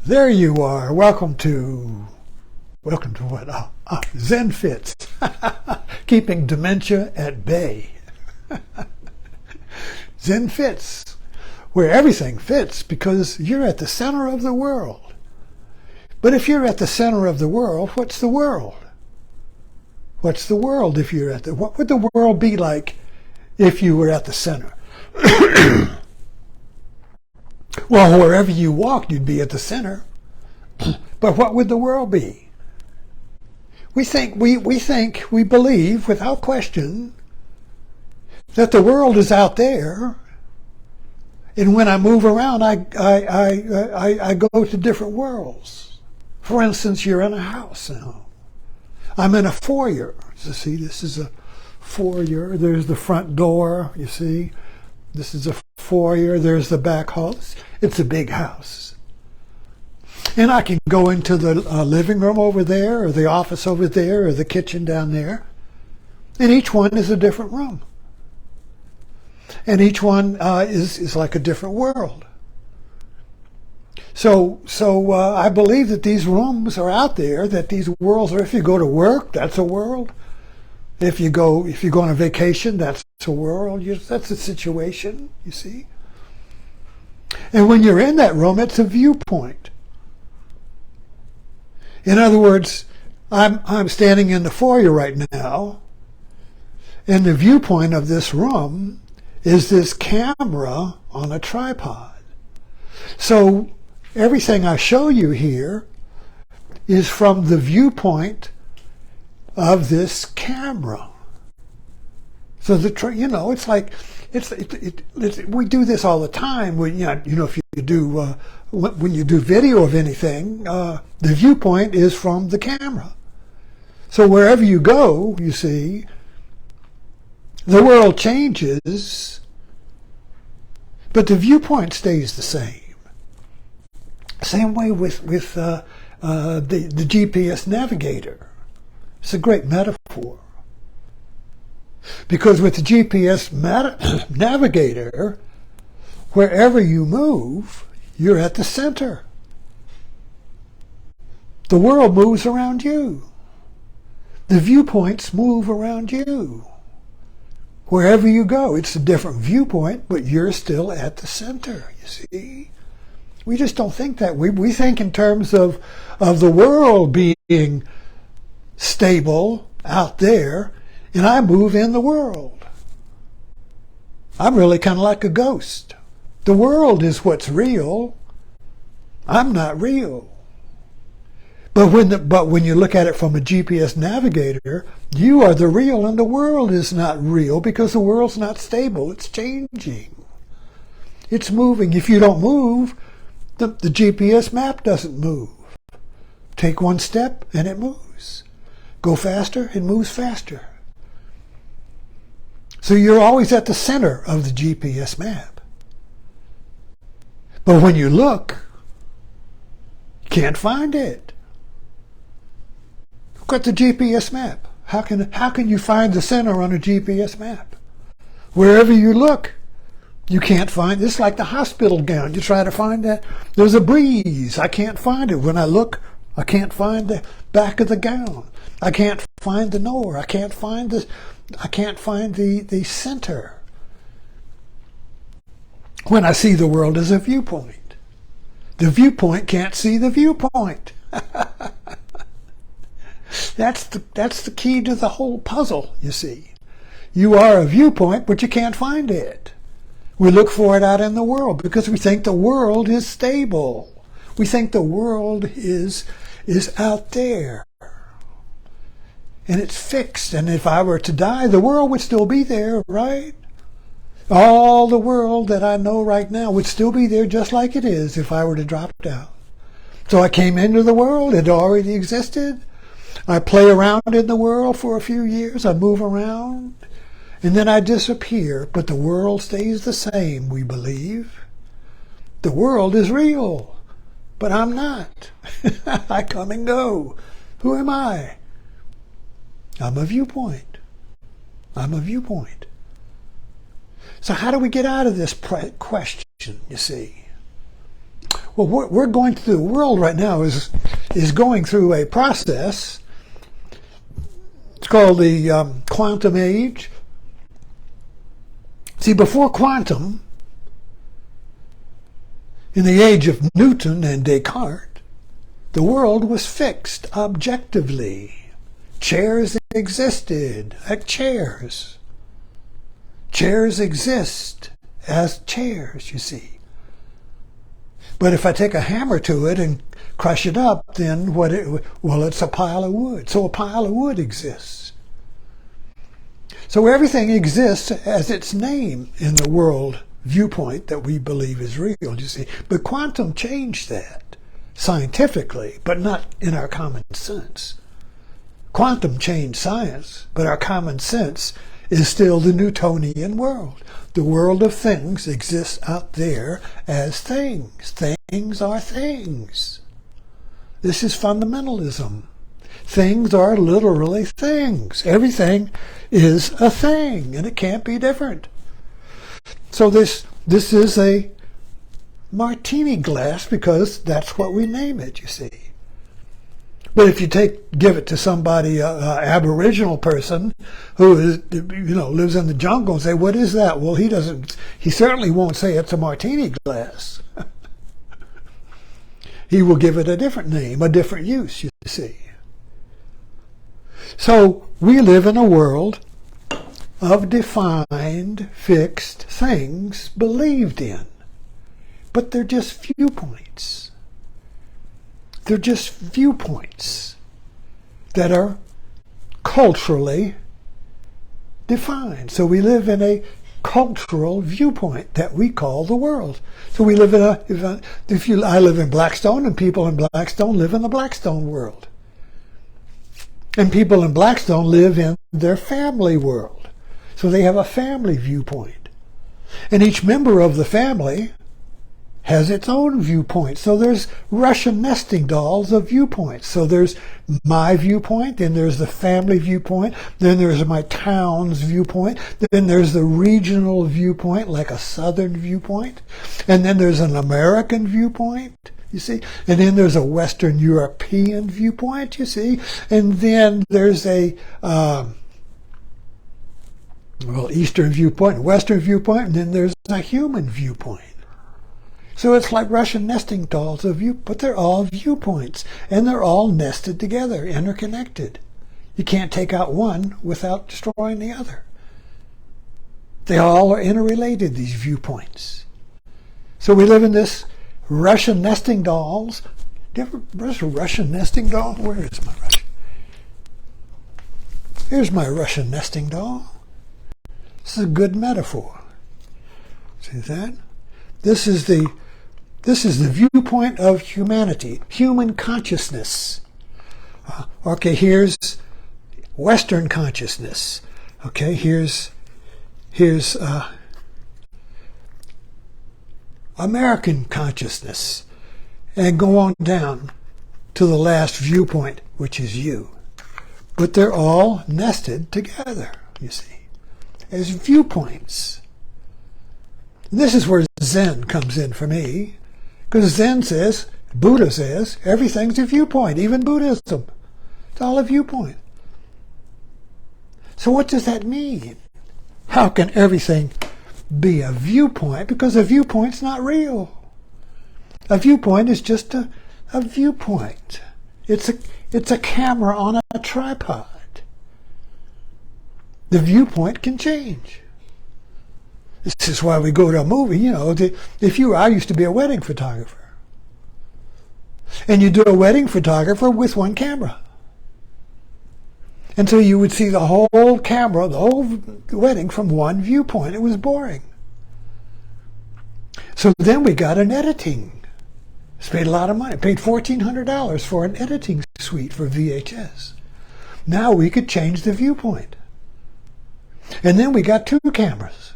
There you are. Welcome to what? Zen Fits. Keeping dementia at bay. Zen Fits, where everything fits because you're at the center of the world. But if you're at the center of the world, what's the world? What's the world if you're at the... What would the world be like if you were at the center? Well, wherever you walked, you'd be at the center. But what would the world be? We believe, without question, that the world is out there. And when I move around, I go to different worlds. For instance, you're in a house now. I'm in a foyer. So see, this is a foyer. There's the front door, you see. This is a foyer. There's the back hall. It's a big house. And I can go into the living room over there, or the office over there, or the kitchen down there. And each one is a different room. And each one is like a different world. So I believe that these rooms are out there, that these worlds are. If you go to work, that's a world. If you go on a vacation, that's a world. That's a situation, you see. And when you're in that room, it's a viewpoint. In other words, I'm standing in the foyer right now, and the viewpoint of this room is this camera on a tripod. So everything I show you here is from the viewpoint of this camera. So it's like we do this all the time. If you do when you do video of anything, the viewpoint is from the camera. So wherever you go, you see, the world changes, but the viewpoint stays the same. Same way with the GPS navigator. It's a great metaphor. Because with the GPS navigator, wherever you move, you're at the center. The world moves around you. The viewpoints move around you. Wherever you go, it's a different viewpoint, but you're still at the center, you see. We just don't think that. We think in terms of the world being stable out there, and I move in the world. I'm really kind of like a ghost. The world is what's real. I'm not real. But when you look at it from a GPS navigator, you are the real, and the world is not real because the world's not stable. It's changing. It's moving. If you don't move, the GPS map doesn't move. Take one step and it moves. Go faster, it moves faster. So you're always at the center of the GPS map. But when you look, you can't find it. Look at the GPS map. How can you find the center on a GPS map? Wherever you look, you can't find it. It's like the hospital gown. You try to find that. There's a breeze. I can't find it. When I look, I can't find the back of the gown. I can't find the knower. I can't find the center. When I see the world as a viewpoint, the viewpoint can't see the viewpoint. That's the key to the whole puzzle, you see. You are a viewpoint, but you can't find it. We look for it out in the world because we think the world is stable. We think the world is out there. And it's fixed. And if I were to die, the world would still be there, right? All the world that I know right now would still be there just like it is if I were to drop out. So I came into the world. It already existed. I play around in the world for a few years. I move around. And then I disappear. But the world stays the same, we believe. The world is real. But I'm not. I come and go. Who am I? I'm a viewpoint. I'm a viewpoint. So how do we get out of this question, you see? Well, what we're going through, the world right now is going through a process. It's called the quantum age. See, before quantum, in the age of Newton and Descartes, the world was fixed objectively. Chairs existed like chairs. Chairs exist as chairs, you see. But if I take a hammer to it and crush it up, then it's a pile of wood. So a pile of wood exists. So everything exists as its name in the world viewpoint that we believe is real, you see. But quantum changed that scientifically, but not in our common sense. Quantum changed science, but our common sense is still the Newtonian world. The world of things exists out there as things. Things are things. This is fundamentalism. Things are literally things. Everything is a thing, and it can't be different. So this is a martini glass because that's what we name it, you see. But if you give it to somebody, an Aboriginal person who is, lives in the jungle and say, what is that? Well, he certainly won't say it's a martini glass. He will give it a different name, a different use, you see. So we live in a world of defined, fixed things believed in. But they're just viewpoints. They're just viewpoints that are culturally defined. So we live in a cultural viewpoint that we call the world. So we live I live in Blackstone, and people in Blackstone live in the Blackstone world. And people in Blackstone live in their family world. So they have a family viewpoint. And each member of the family has its own viewpoint. So there's Russian nesting dolls of viewpoints. So there's my viewpoint, then there's the family viewpoint, then there's my town's viewpoint, then there's the regional viewpoint, like a southern viewpoint, and then there's an American viewpoint, you see, and then there's a Western European viewpoint, you see, and then there's a Eastern viewpoint, Western viewpoint, and then there's a human viewpoint. So it's like Russian nesting dolls but they're all viewpoints, and they're all nested together, interconnected. You can't take out one without destroying the other. They all are interrelated, these viewpoints. So we live in this Russian nesting dolls. Where's a Russian nesting doll? Where is my Russian? Here's my Russian nesting doll. This is a good metaphor. See that? This is the viewpoint of humanity, human consciousness. Okay, here's Western consciousness. Okay, here's American consciousness, and go on down to the last viewpoint, which is you. But they're all nested together, you see, as viewpoints. This is where Zen comes in for me, because Zen says, Buddha says, everything's a viewpoint, even Buddhism. It's all a viewpoint. So what does that mean? How can everything be a viewpoint? Because a viewpoint's not real. A viewpoint is just a viewpoint. It's a camera on a tripod. The viewpoint can change. This is why we go to a movie, I used to be a wedding photographer. And you do a wedding photographer with one camera. And so you would see the whole camera, the whole wedding from one viewpoint. It was boring. So then we got an editing. Paid a lot of money. Paid $1,400 for an editing suite for VHS. Now we could change the viewpoint. And then we got two cameras.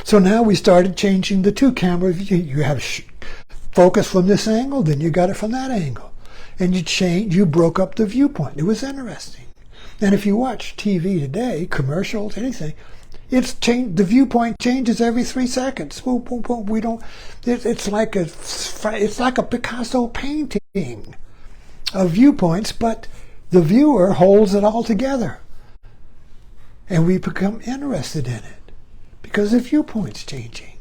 So now we started changing the two cameras. You have focus from this angle, then you got it from that angle. And you broke up the viewpoint. It was interesting. And if you watch TV today, commercials, anything, The viewpoint changes every 3 seconds. Boom, boom, boom. We don't. It's like a Picasso painting of viewpoints, but the viewer holds it all together, and we become interested in it because the viewpoint's changing.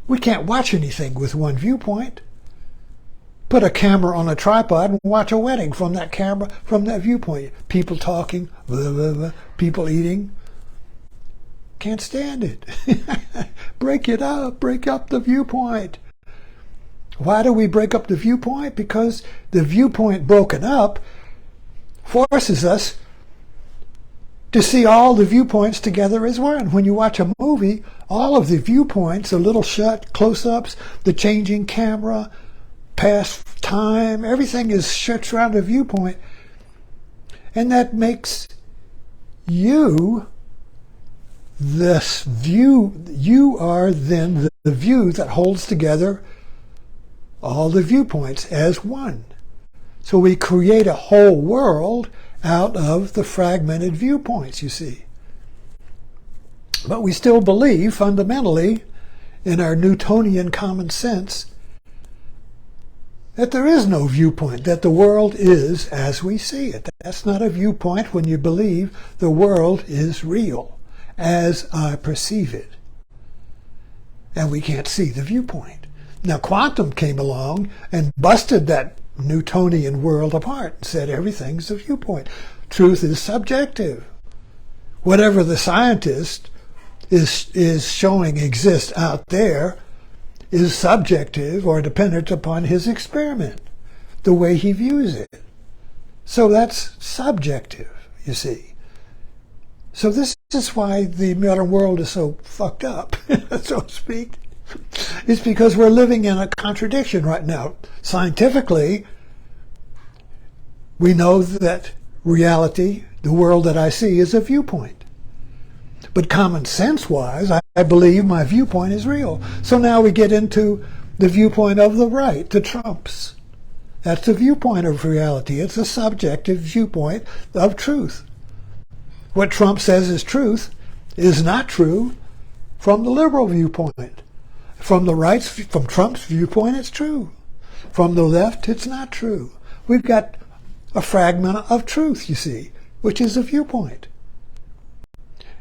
We can't watch anything with one viewpoint. Put a camera on a tripod and watch a wedding from that camera, from that viewpoint. People talking, blah, blah, blah, people eating. Can't stand it. Break it up. Break up the viewpoint. Why do we break up the viewpoint? Because the viewpoint broken up forces us to see all the viewpoints together as one. When you watch a movie, all of the viewpoints, the little shot close-ups, the changing camera, past time, everything is shut around the viewpoint. And that makes you this view. You are then the view that holds together all the viewpoints as one. So we create a whole world out of the fragmented viewpoints, you see. But we still believe fundamentally in our Newtonian common sense that there is no viewpoint, that the world is as we see it. That's not a viewpoint when you believe the world is real, as I perceive it. And we can't see the viewpoint. Now quantum came along and busted that Newtonian world apart and said everything's a viewpoint. Truth is subjective. Whatever the scientist is showing exists out there is subjective or dependent upon his experiment, the way he views it. So that's subjective, you see. So this is why the modern world is so fucked up, so to speak. It's because we're living in a contradiction right now. Scientifically, we know that reality, the world that I see, is a viewpoint. But common sense-wise, I believe my viewpoint is real. So now we get into the viewpoint of the right, the Trumps. That's the viewpoint of reality. It's a subjective viewpoint of truth. What Trump says is truth is not true from the liberal viewpoint. From the right's, from Trump's viewpoint, it's true. From the left, it's not true. We've got a fragment of truth, you see, which is a viewpoint.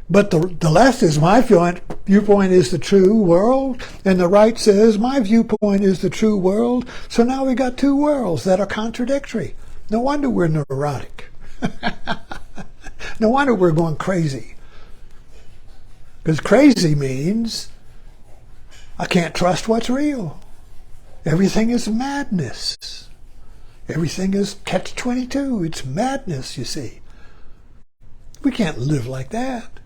But the left is my viewpoint is the true world, and the right says my viewpoint is the true world. So now we got two worlds that are contradictory. No wonder we're neurotic. No wonder we're going crazy. Because crazy means I can't trust what's real. Everything is madness. Everything is catch-22. It's madness, you see. We can't live like that.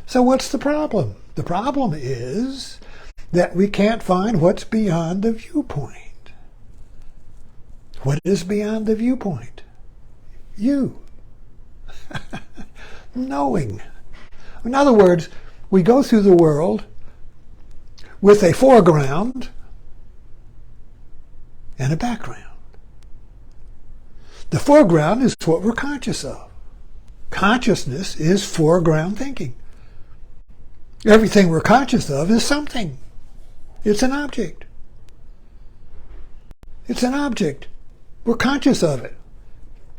So what's the problem? The problem is that we can't find what's beyond the viewpoint. What is beyond the viewpoint? You. Knowing. In other words, we go through the world with a foreground and a background. The foreground is what we're conscious of. Consciousness is foreground thinking. Everything we're conscious of is something. It's an object. It's an object. We're conscious of it.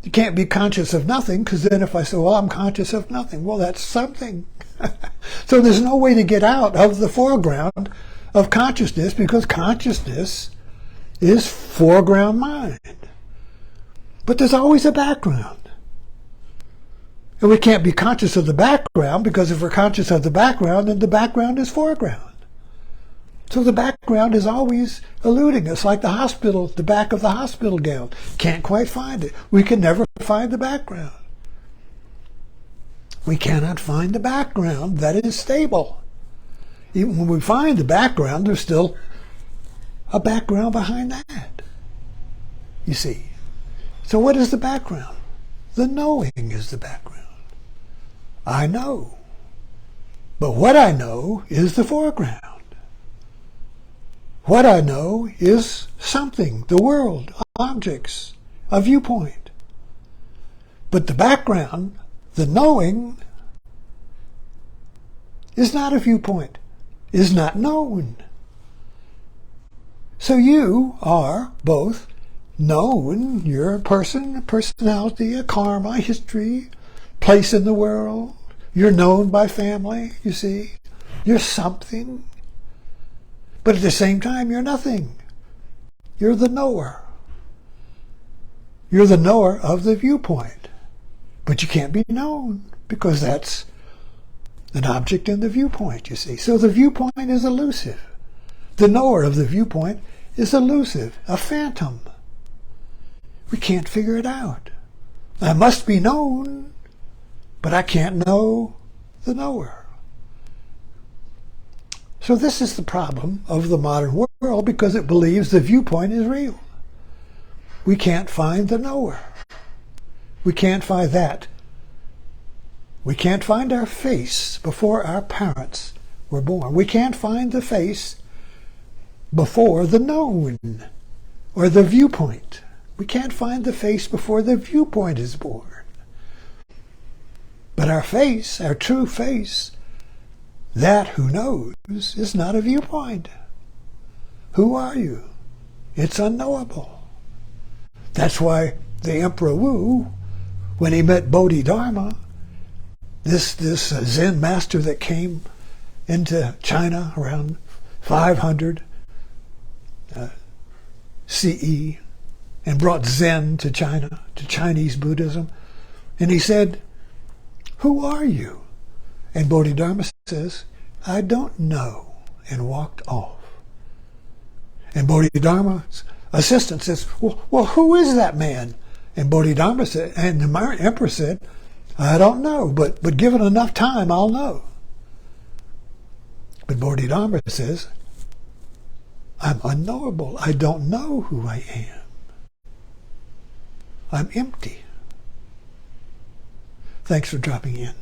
You can't be conscious of nothing, because then if I say, well, I'm conscious of nothing, well, that's something. So there's no way to get out of the foreground of consciousness, because consciousness is foreground mind. But there's always a background. And we can't be conscious of the background, because if we're conscious of the background, then the background is foreground. So the background is always eluding us, like the hospital, the back of the hospital gown. Can't quite find it. We can never find the background. We cannot find the background that is stable. Even when we find the background, there's still a background behind that. You see. So what is the background? The knowing is the background. I know. But what I know is the foreground. What I know is something, the world, objects, a viewpoint. But the background, the knowing, is not a viewpoint, is not known. So you are both known, you're a person, a personality, a karma, a history, place in the world. You're known by family, you see. You're something. But at the same time, you're nothing. You're the knower. You're the knower of the viewpoint. But you can't be known because that's an object in the viewpoint, you see. So the viewpoint is elusive. The knower of the viewpoint is elusive, a phantom. We can't figure it out. I must be known, but I can't know the knower. So this is the problem of the modern world because it believes the viewpoint is real. We can't find the knower. We can't find that. We can't find our face before our parents were born. We can't find the face before the known or the viewpoint. We can't find the face before the viewpoint is born. But our face, our true face, that who knows, is not a viewpoint. Who are you? It's unknowable. That's why the Emperor Wu, when he met Bodhidharma, this Zen master that came into China around 500 CE and brought Zen to China, to Chinese Buddhism, and he said, "Who are you?" And Bodhidharma says, "I don't know," and walked off. And Bodhidharma's assistant says, well, who is that man? And Bodhidharma said, and the emperor said, "I don't know, but given enough time, I'll know." But Bodhidharma says, "I'm unknowable. I don't know who I am. I'm empty." Thanks for dropping in.